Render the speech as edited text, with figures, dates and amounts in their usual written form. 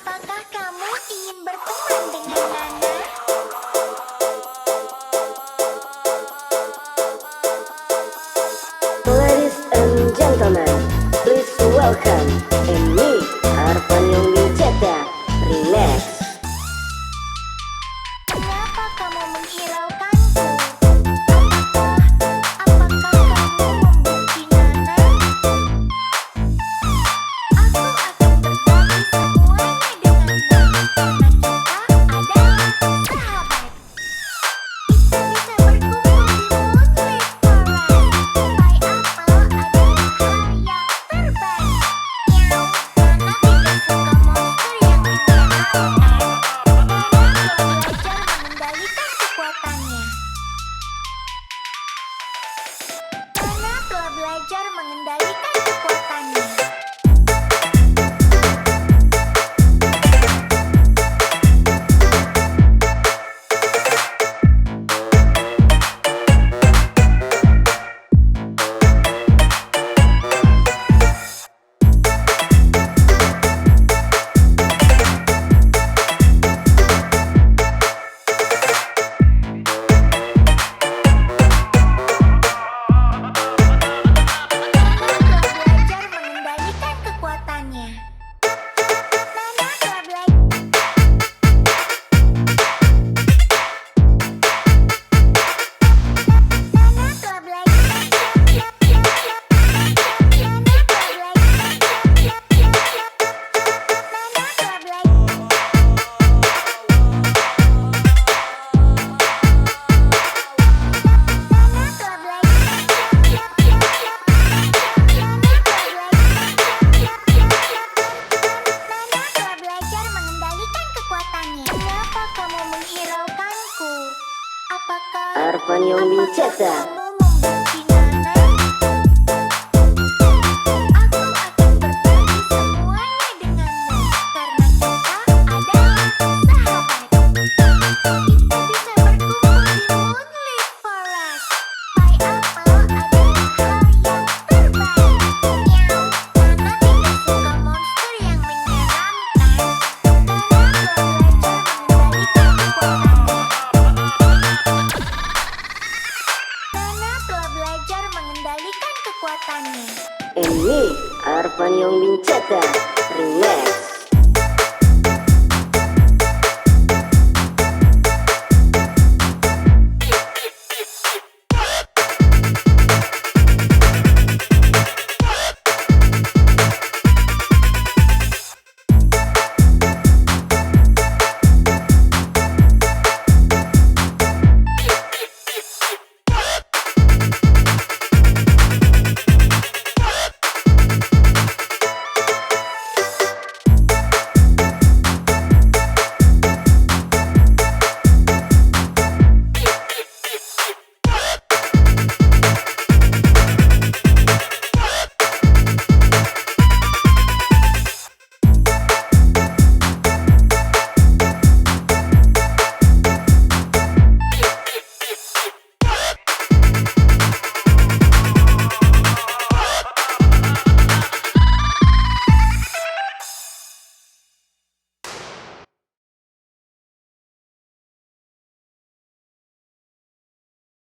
Apakah kamu ingin berteman dengan Nana? Ladies and gentlemen, please welcome Emi Arpan yang Wijata Remix. Kenapa kamu menghiraukanku? Apakah kamu membenci Nana? Aku akan berbagi semuanya denganmu karena kita adalah sahabat. Kita bisa berkumpul di Moonlit Forest. Pai apel adalah hal yang terbaik. Nyaw, Nana tidak suka monster yang menyeramkan. Nana telah belajar mengendalikan kekuatannya. Kenapa kamu menghiraukanku? Apakah Arpan yang Wijata. kamu membenci Nana? Aku akan berbagi semuanya denganmu karena kita adalah sahabat. Kita bisa berkumpul di Moonlit Forest. Pai apel adalah hal yang terbaik. Nyaw, Nana tidak suka monster yang menyeramkan. Nana telah belajar mengendalikan kekuatannya. Emi Arpan yang Wijata Remix.